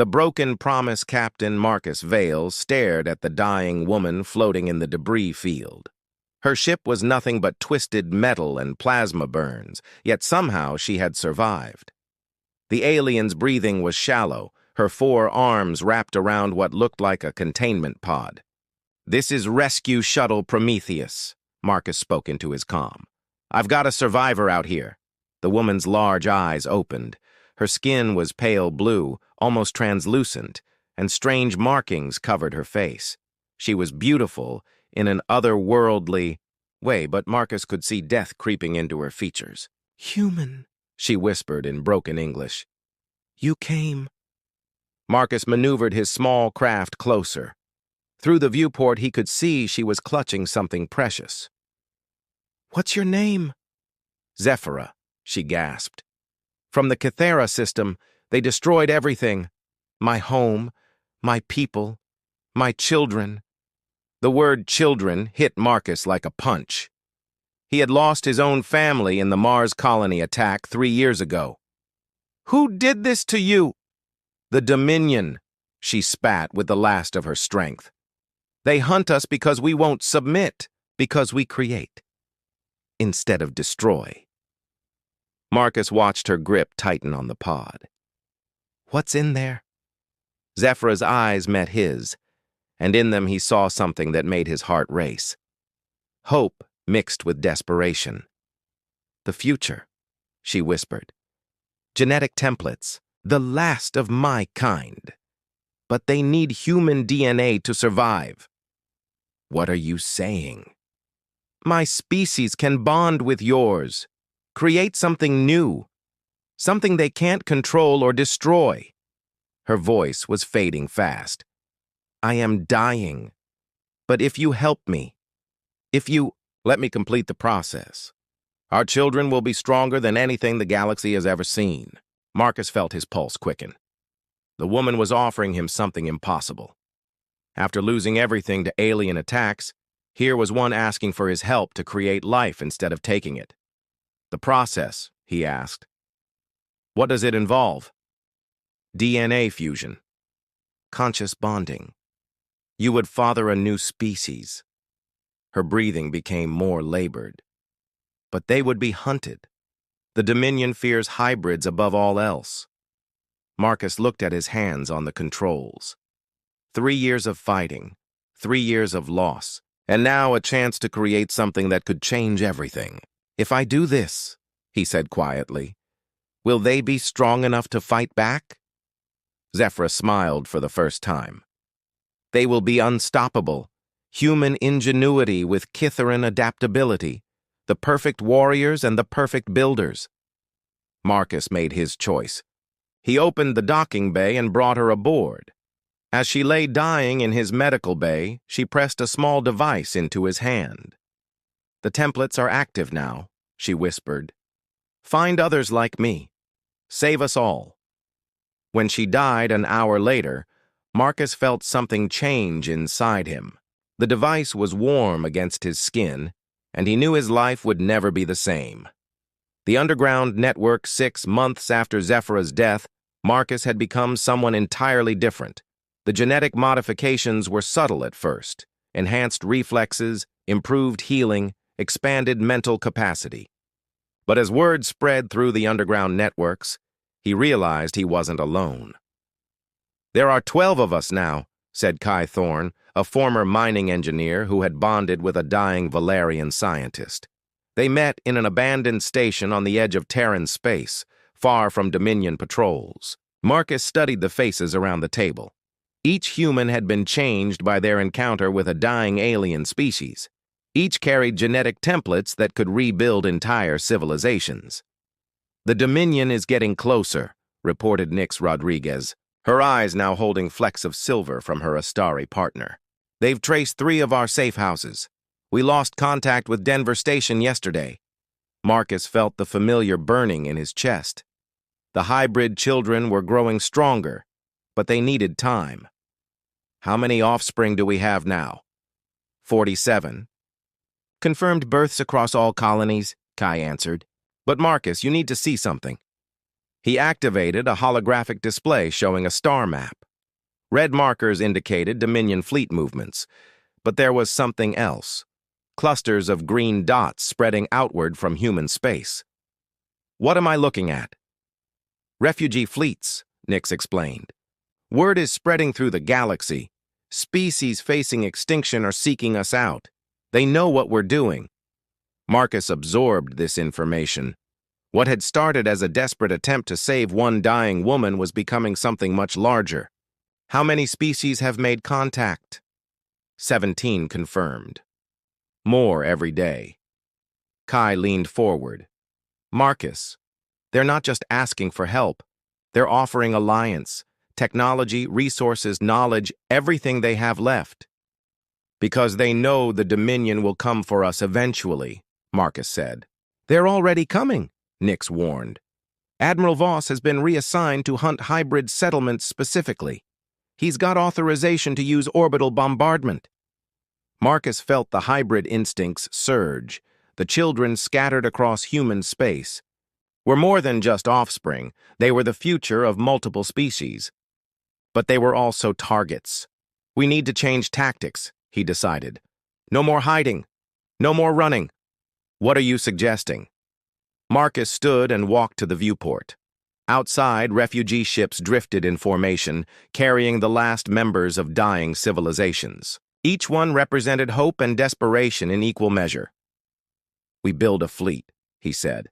The broken promise Captain Marcus Vale stared at the dying woman floating in the debris field. Her ship was nothing but twisted metal and plasma burns, yet somehow she had survived. The alien's breathing was shallow, her 4 arms wrapped around what looked like a containment pod. "This is Rescue Shuttle Prometheus," Marcus spoke into his comm. "I've got a survivor out here." The woman's large eyes opened. Her skin was pale blue, almost translucent, and strange markings covered her face. She was beautiful in an otherworldly way, but Marcus could see death creeping into her features. "Human," she whispered in broken English. "You came." Marcus maneuvered his small craft closer. Through the viewport, he could see she was clutching something precious. "What's your name?" "Zephyra," she gasped. "From the Kythera system, they destroyed everything. My home, my people, my children." The word children hit Marcus like a punch. He had lost his own family in the Mars colony attack 3 years ago. "Who did this to you?" "The Dominion," she spat with the last of her strength. "They hunt us because we won't submit, because we create instead of destroy." Marcus watched her grip tighten on the pod. "What's in there?" Zephyra's eyes met his, and in them he saw something that made his heart race. Hope mixed with desperation. "The future," she whispered. "Genetic templates, the last of my kind. But they need human DNA to survive." "What are you saying?" "My species can bond with yours, create something new, something they can't control or destroy." Her voice was fading fast. "I am dying. But if you help me, if you let me complete the process, our children will be stronger than anything the galaxy has ever seen." Marcus felt his pulse quicken. The woman was offering him something impossible. After losing everything to alien attacks, here was one asking for his help to create life instead of taking it. "The process," he asked. "What does it involve?" "DNA fusion. Conscious bonding. You would father a new species." Her breathing became more labored. "But they would be hunted. The Dominion fears hybrids above all else." Marcus looked at his hands on the controls. 3 years of fighting, 3 years of loss, and now a chance to create something that could change everything. "If I do this," he said quietly, "will they be strong enough to fight back?" Zephyra smiled for the first time. "They will be unstoppable. Human ingenuity with Kytheran adaptability. The perfect warriors and the perfect builders." Marcus made his choice. He opened the docking bay and brought her aboard. As she lay dying in his medical bay, she pressed a small device into his hand. "The templates are active now," she whispered. "Find others like me. Save us all." When she died an hour later, Marcus felt something change inside him. The device was warm against his skin, and he knew his life would never be the same. The underground network 6 months after Zephyra's death, Marcus had become someone entirely different. The genetic modifications were subtle at first: enhanced reflexes, improved healing, expanded mental capacity. But as word spread through the underground networks, he realized he wasn't alone. "There are 12 of us now," said Kai Thorne, a former mining engineer who had bonded with a dying Valerian scientist. They met in an abandoned station on the edge of Terran space, far from Dominion patrols. Marcus studied the faces around the table. Each human had been changed by their encounter with a dying alien species. Each carried genetic templates that could rebuild entire civilizations. "The Dominion is getting closer," reported Nix Rodriguez, her eyes now holding flecks of silver from her Astari partner. "They've traced 3 of our safe houses. We lost contact with Denver Station yesterday." Marcus felt the familiar burning in his chest. The hybrid children were growing stronger, but they needed time. "How many offspring do we have now?" 47. "Confirmed births across all colonies," Kai answered. "But Marcus, you need to see something." He activated a holographic display showing a star map. Red markers indicated Dominion fleet movements, but there was something else. Clusters of green dots spreading outward from human space. What am I looking at? Refugee fleets, Nix explained. Word is spreading through the galaxy. Species facing extinction are seeking us out. They know what we're doing. Marcus absorbed this information. What had started as a desperate attempt to save one dying woman was becoming something much larger. How many species have made contact? 17 confirmed. More every day. Kai leaned forward. Marcus, they're not just asking for help. They're offering alliance, technology, resources, knowledge, everything they have left. Because they know the Dominion will come for us eventually, Marcus said. They're already coming, Nix warned. Admiral Voss has been reassigned to hunt hybrid settlements specifically. He's got authorization to use orbital bombardment. Marcus felt the hybrid instincts surge. The children scattered across human space were more than just offspring. They were the future of multiple species. But they were also targets. We need to change tactics, he decided. No more hiding. No more running. What are you suggesting? Marcus stood and walked to the viewport. Outside, refugee ships drifted in formation, carrying the last members of dying civilizations. Each one represented hope and desperation in equal measure. We build a fleet, he said.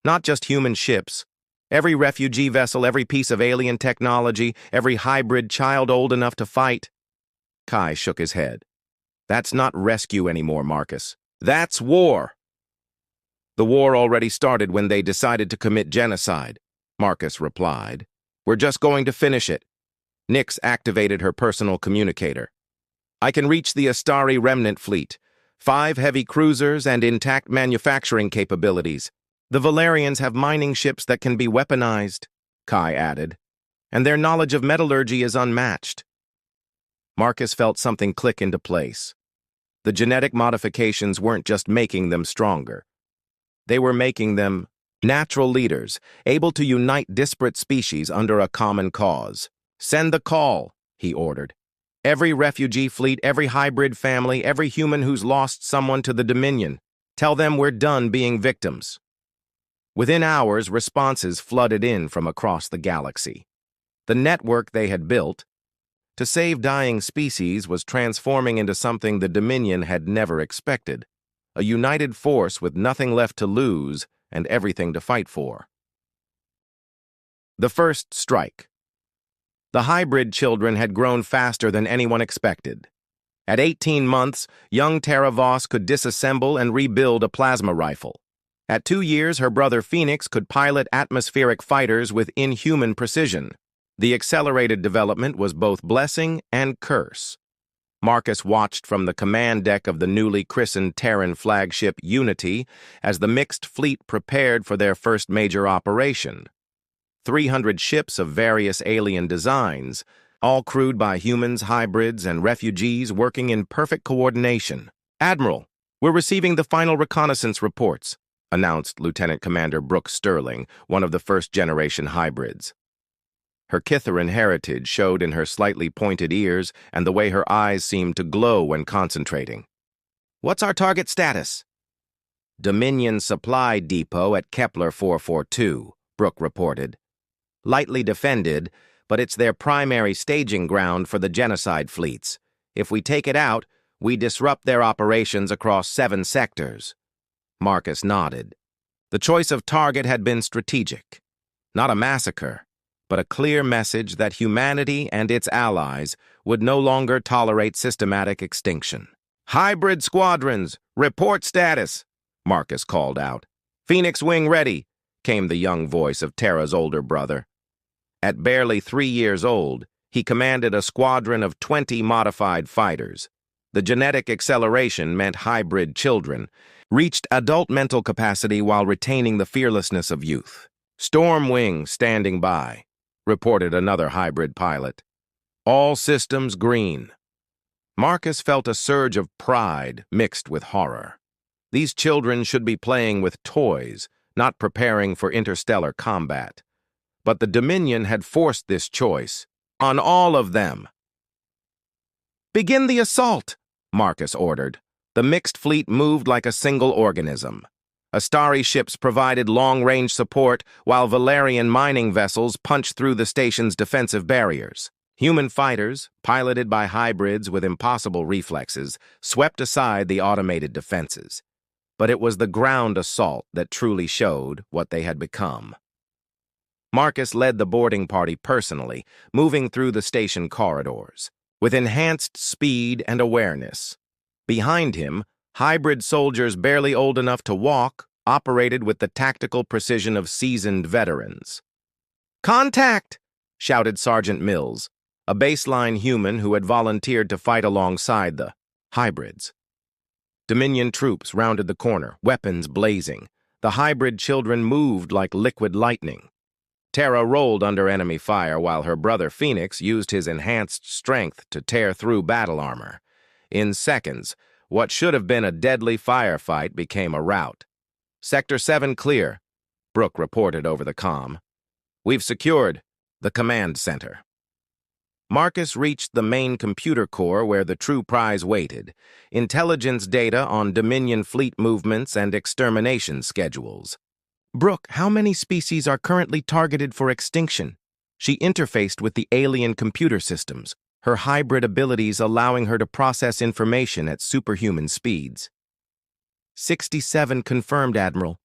Not just human ships. Every refugee vessel, every piece of alien technology, every hybrid child old enough to fight. Kai shook his head. That's not rescue anymore, Marcus. That's war. The war already started when they decided to commit genocide, Marcus replied. We're just going to finish it. Nix activated her personal communicator. I can reach the Astari remnant fleet, 5 heavy cruisers and intact manufacturing capabilities. The Valerians have mining ships that can be weaponized, Kai added, and their knowledge of metallurgy is unmatched. Marcus felt something click into place. The genetic modifications weren't just making them stronger. They were making them natural leaders, able to unite disparate species under a common cause. Send the call, he ordered. Every refugee fleet, every hybrid family, every human who's lost someone to the Dominion. Tell them we're done being victims. Within hours, responses flooded in from across the galaxy. The network they had built to save dying species was transforming into something the Dominion had never expected. A united force with nothing left to lose and everything to fight for. The first strike. The hybrid children had grown faster than anyone expected. At 18 months, young Tara Voss could disassemble and rebuild a plasma rifle. At 2 years, her brother Phoenix could pilot atmospheric fighters with inhuman precision. The accelerated development was both blessing and curse. Marcus watched from the command deck of the newly christened Terran flagship Unity as the mixed fleet prepared for their first major operation. 300 ships of various alien designs, all crewed by humans, hybrids, and refugees working in perfect coordination. Admiral, we're receiving the final reconnaissance reports, announced Lieutenant Commander Brooke Sterling, one of the first-generation hybrids. Her Kitharan heritage showed in her slightly pointed ears and the way her eyes seemed to glow when concentrating. What's our target status? Dominion Supply Depot at Kepler 442, Brooke reported. Lightly defended, but it's their primary staging ground for the genocide fleets. If we take it out, we disrupt their operations across 7 sectors. Marcus nodded. The choice of target had been strategic. Not a massacre, but a clear message that humanity and its allies would no longer tolerate systematic extinction. Hybrid squadrons, report status, Marcus called out. Phoenix wing ready, came the young voice of Tara's older brother. At barely 3 years old, he commanded a squadron of 20 modified fighters. The genetic acceleration meant hybrid children reached adult mental capacity while retaining the fearlessness of youth. Stormwing standing by, reported another hybrid pilot. All systems green. Marcus felt a surge of pride mixed with horror. These children should be playing with toys, not preparing for interstellar combat. But the Dominion had forced this choice on all of them. "Begin the assault," Marcus ordered. The mixed fleet moved like a single organism. Astari ships provided long-range support, while Valerian mining vessels punched through the station's defensive barriers. Human fighters, piloted by hybrids with impossible reflexes, swept aside the automated defenses. But it was the ground assault that truly showed what they had become. Marcus led the boarding party personally, moving through the station corridors, with enhanced speed and awareness. Behind him, hybrid soldiers barely old enough to walk operated with the tactical precision of seasoned veterans. "Contact!" shouted Sergeant Mills, a baseline human who had volunteered to fight alongside the hybrids. Dominion troops rounded the corner, weapons blazing. The hybrid children moved like liquid lightning. Terra rolled under enemy fire while her brother Phoenix used his enhanced strength to tear through battle armor. In seconds, what should have been a deadly firefight became a rout. "Sector 7 clear," Brooke reported over the comm. "We've secured the command center." Marcus reached the main computer core where the true prize waited, intelligence data on Dominion fleet movements and extermination schedules. "Brooke, how many species are currently targeted for extinction?" She interfaced with the alien computer systems, her hybrid abilities allowing her to process information at superhuman speeds. 67 confirmed, Admiral.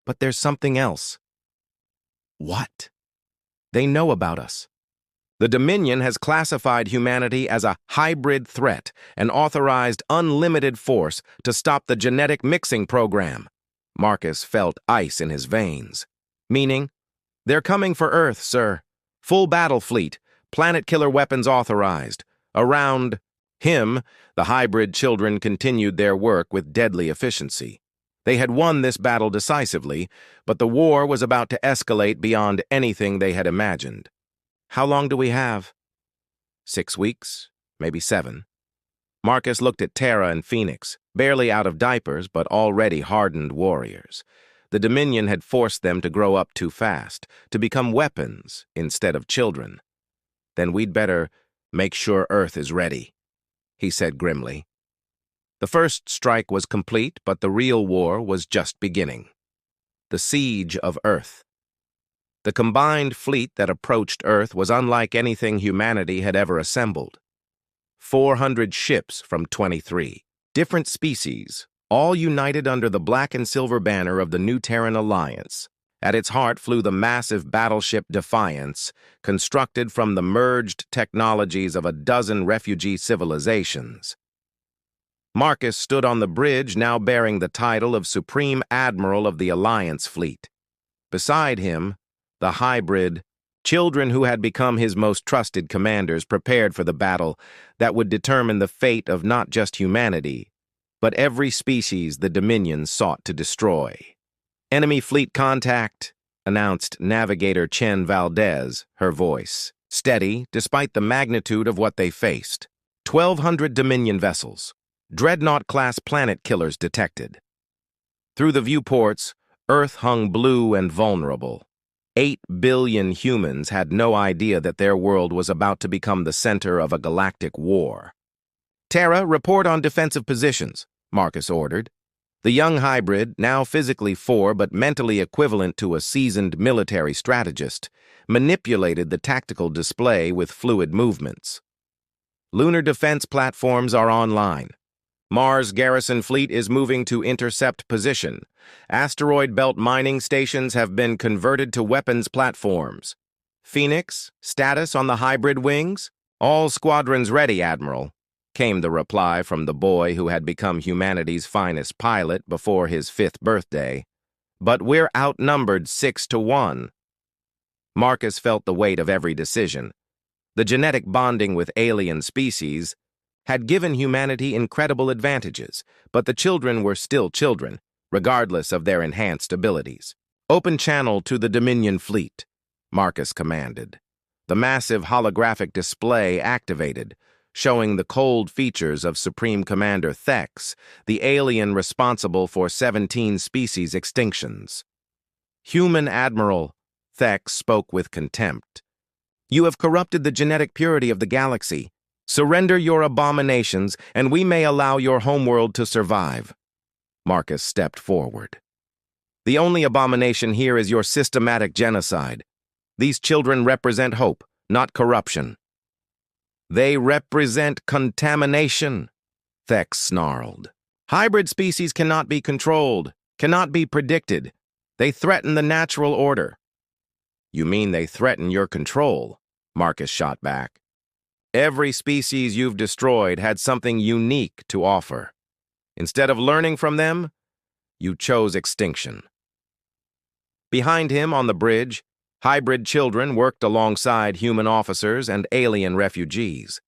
But there's something else." "What?" "They know about us. The Dominion has classified humanity as a hybrid threat and authorized unlimited force to stop the genetic mixing program." Marcus felt ice in his veins. "Meaning?" "They're coming for Earth, sir. Full battle fleet, planet killer weapons authorized. Around him, the hybrid children continued their work with deadly efficiency. They had won this battle decisively, but the war was about to escalate beyond anything they had imagined. "How long do we have?" 6 weeks, maybe 7. Marcus looked at Terra and Phoenix, barely out of diapers but already hardened warriors. The Dominion had forced them to grow up too fast, to become weapons instead of children. "Then we'd better make sure Earth is ready," he said grimly. The first strike was complete, but the real war was just beginning. The siege of Earth. The combined fleet that approached Earth was unlike anything humanity had ever assembled. 400 ships from 23, different species, all united under the black and silver banner of the New Terran Alliance. At its heart flew the massive battleship Defiance, constructed from the merged technologies of a dozen refugee civilizations. Marcus stood on the bridge, now bearing the title of Supreme Admiral of the Alliance Fleet. Beside him, the hybrid, children who had become his most trusted commanders prepared for the battle that would determine the fate of not just humanity, but every species the Dominion sought to destroy. "Enemy fleet contact," announced Navigator Chen Valdez, her voice steady despite the magnitude of what they faced. 1,200 Dominion vessels, Dreadnought-class planet killers detected. Through the viewports, Earth hung blue and vulnerable. 8 billion humans had no idea that their world was about to become the center of a galactic war. "Terra, report on defensive positions," Marcus ordered. The young hybrid, now physically 4 but mentally equivalent to a seasoned military strategist, manipulated the tactical display with fluid movements. "Lunar defense platforms are online. Mars garrison fleet is moving to intercept position. Asteroid belt mining stations have been converted to weapons platforms. Phoenix, status on the hybrid wings?" "All squadrons ready, Admiral," came the reply from the boy who had become humanity's finest pilot before his 5th birthday. "But we're outnumbered 6-1. Marcus felt the weight of every decision. The genetic bonding with alien species had given humanity incredible advantages, but the children were still children, regardless of their enhanced abilities. "Open channel to the Dominion fleet," Marcus commanded. The massive holographic display activated, showing the cold features of Supreme Commander Thex, the alien responsible for 17 species extinctions. "Human Admiral," Thex spoke with contempt. "You have corrupted the genetic purity of the galaxy. Surrender your abominations, and we may allow your homeworld to survive." Marcus stepped forward. "The only abomination here is your systematic genocide. These children represent hope, not corruption." "They represent contamination," Thex snarled. "Hybrid species cannot be controlled, cannot be predicted. They threaten the natural order." "You mean they threaten your control?" Marcus shot back. "Every species you've destroyed had something unique to offer. Instead of learning from them, you chose extinction." Behind him on the bridge, hybrid children worked alongside human officers and alien refugees.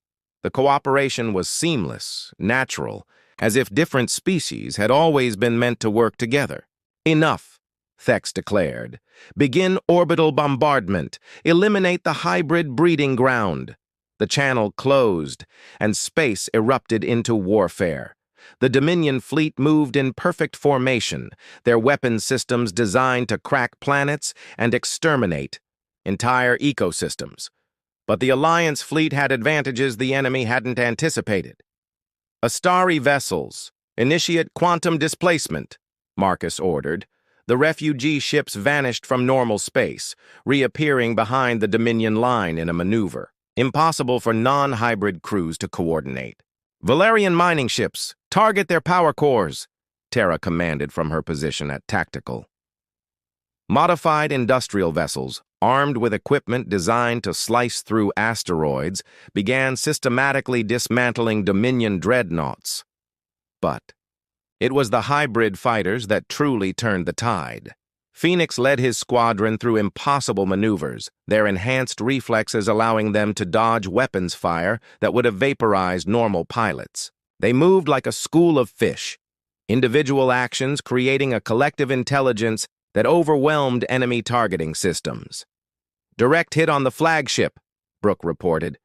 The cooperation was seamless, natural, as if different species had always been meant to work together. "Enough," Thex declared. "Begin orbital bombardment. Eliminate the hybrid breeding ground." The channel closed, and space erupted into warfare. The Dominion fleet moved in perfect formation, their weapons systems designed to crack planets and exterminate entire ecosystems. But the Alliance fleet had advantages the enemy hadn't anticipated. "Astari vessels, initiate quantum displacement," Marcus ordered. The refugee ships vanished from normal space, reappearing behind the Dominion line in a maneuver, impossible for non-hybrid crews to coordinate. "Valerian mining ships, target their power cores," Terra commanded from her position at tactical. Modified industrial vessels, armed with equipment designed to slice through asteroids, began systematically dismantling Dominion dreadnoughts. But it was the hybrid fighters that truly turned the tide. Phoenix led his squadron through impossible maneuvers, their enhanced reflexes allowing them to dodge weapons fire that would have vaporized normal pilots. They moved like a school of fish, individual actions creating a collective intelligence that overwhelmed enemy targeting systems. "Direct hit on the flagship," Brooke reported.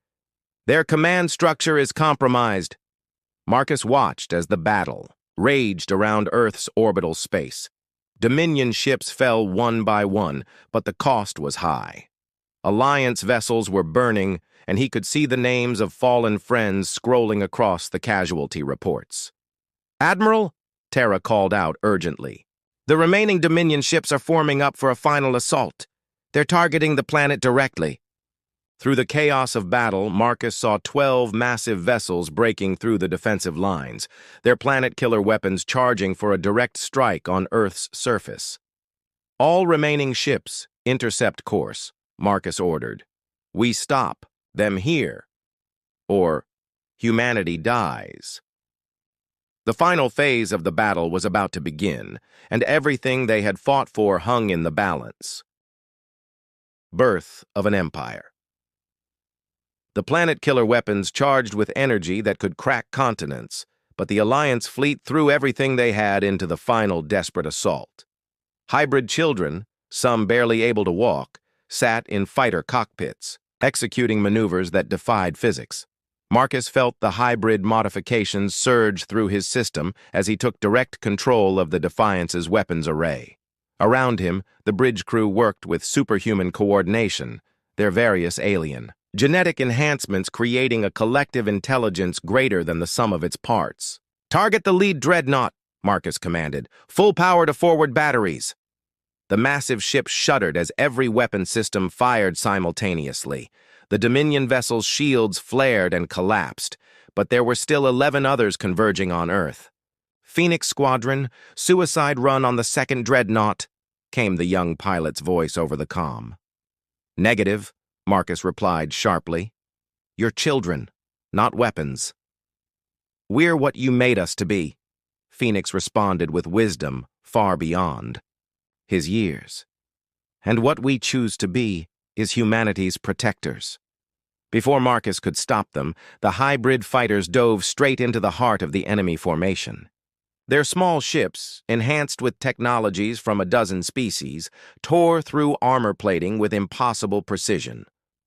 "Their command structure is compromised." Marcus watched as the battle raged around Earth's orbital space. Dominion ships fell one by one, but the cost was high. Alliance vessels were burning, and he could see the names of fallen friends scrolling across the casualty reports. "Admiral," Terra called out urgently, "the remaining Dominion ships are forming up for a final assault. They're targeting the planet directly." Through the chaos of battle, Marcus saw 12 massive vessels breaking through the defensive lines, their planet-killer weapons charging for a direct strike on Earth's surface. "All remaining ships, intercept course," Marcus ordered. "We stop them here, or humanity dies." The final phase of the battle was about to begin, and everything they had fought for hung in the balance. Birth of an empire. The planet-killer weapons charged with energy that could crack continents, but the Alliance fleet threw everything they had into the final desperate assault. Hybrid children, some barely able to walk, sat in fighter cockpits, executing maneuvers that defied physics. Marcus felt the hybrid modifications surge through his system as he took direct control of the Defiance's weapons array. Around him, the bridge crew worked with superhuman coordination, their various alien genetic enhancements creating a collective intelligence greater than the sum of its parts. "Target the lead dreadnought," Marcus commanded. "Full power to forward batteries." The massive ship shuddered as every weapon system fired simultaneously. The Dominion vessel's shields flared and collapsed, but there were still 11 others converging on Earth. "Phoenix Squadron, suicide run on the second dreadnought," came the young pilot's voice over the comm. "Negative," Marcus replied sharply. "You're children, not weapons." "We're what you made us to be," Phoenix responded with wisdom far beyond his years. "And what we choose to be is humanity's protectors." Before Marcus could stop them, the hybrid fighters dove straight into the heart of the enemy formation. Their small ships, enhanced with technologies from a dozen species, tore through armor plating with impossible precision.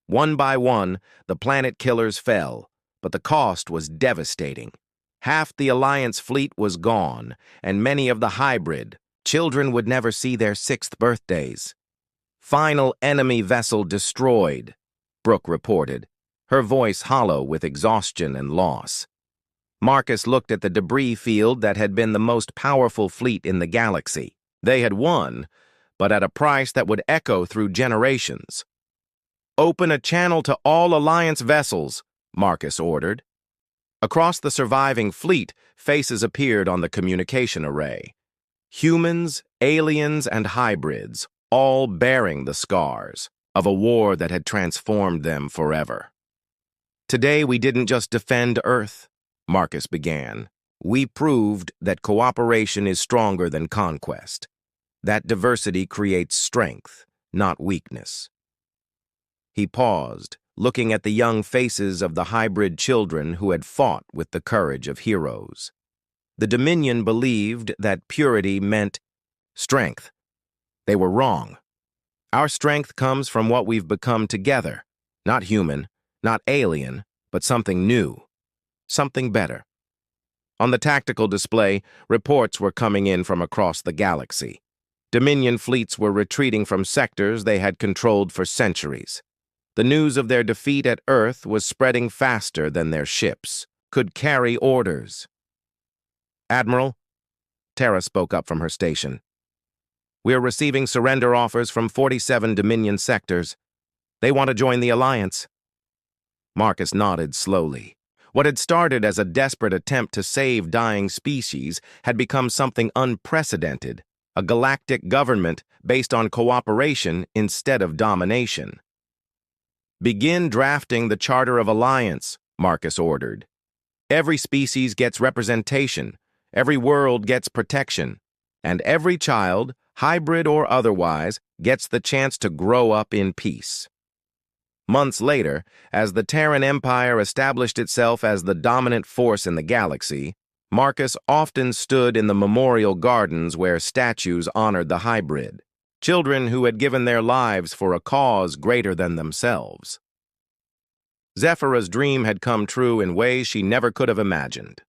One by one, the planet killers fell, but the cost was devastating. Half the Alliance fleet was gone, and many of the hybrid children would never see their 6th birthdays. Final enemy vessel destroyed, Brooke reported, her voice hollow with exhaustion and loss. Marcus looked at the debris field that had been the most powerful fleet in the galaxy. They had won, but at a price that would echo through generations. "Open a channel to all Alliance vessels," Marcus ordered. Across the surviving fleet, faces appeared on the communication array. Humans, aliens, and hybrids, all bearing the scars of a war that had transformed them forever. "Today we didn't just defend Earth," Marcus began. "We proved that cooperation is stronger than conquest. That diversity creates strength, not weakness." He paused, looking at the young faces of the hybrid children who had fought with the courage of heroes. The Dominion believed that purity meant strength. They were wrong. Our strength comes from what we've become together, not human, not alien, but something new, something better. On the tactical display, reports were coming in from across the galaxy. Dominion fleets were retreating from sectors they had controlled for centuries. The news of their defeat at Earth was spreading faster than their ships could carry orders. "Admiral," Tara spoke up from her station, "we're receiving surrender offers from 47 Dominion sectors. They want to join the Alliance." Marcus nodded slowly. What had started as a desperate attempt to save dying species had become something unprecedented, a galactic government based on cooperation instead of domination. "Begin drafting the Charter of Alliance," Marcus ordered. "Every species gets representation, every world gets protection, and every child, hybrid or otherwise, gets the chance to grow up in peace." Months later, as the Terran Empire established itself as the dominant force in the galaxy, Marcus often stood in the memorial gardens where statues honored the hybrid, children who had given their lives for a cause greater than themselves. Zephyr's dream had come true in ways she never could have imagined.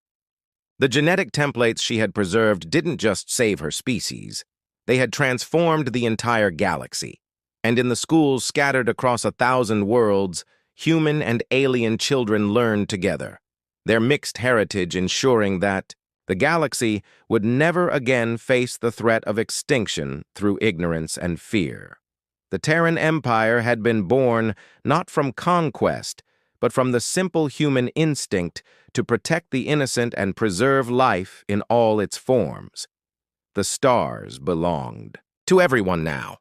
The genetic templates she had preserved didn't just save her species, they had transformed the entire galaxy. And in the schools scattered across 1,000 worlds, human and alien children learned together, their mixed heritage ensuring that the galaxy would never again face the threat of extinction through ignorance and fear. The Terran Empire had been born not from conquest, but from the simple human instinct to protect the innocent and preserve life in all its forms. The stars belonged to everyone now.